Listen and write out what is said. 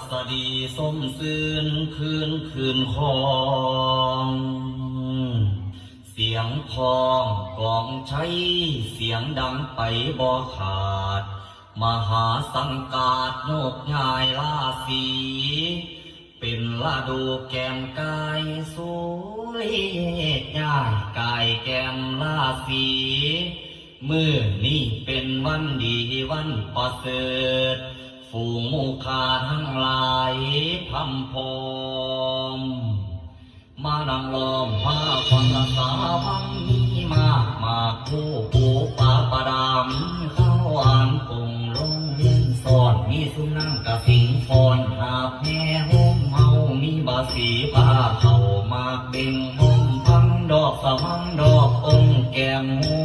สดีสมซื่นคืนคองเสียงพองกองใช้เสียงดังไปบ่ขาดมหาสังกาดโยกย้ายลาสีเป็นลาดูแก้มกายสวยย้ายกายแก้มลาสีมื้อนี้เป็นวันดีวันประเสริฐฝูงหมู่ข้าทั้งหลายพำพร้อมมานั่งล้อมผ้าฟังรักษาพังมีมากคู่ปูปาประดามข้าวหวานปงลงเลี้ยงสอนมีสุนังกะสิงฟอนหาบแม่ห่มเฮามีบาสีผ้าเขามากเบ่งห่มพังดอกสะมังดอกองแก้มหู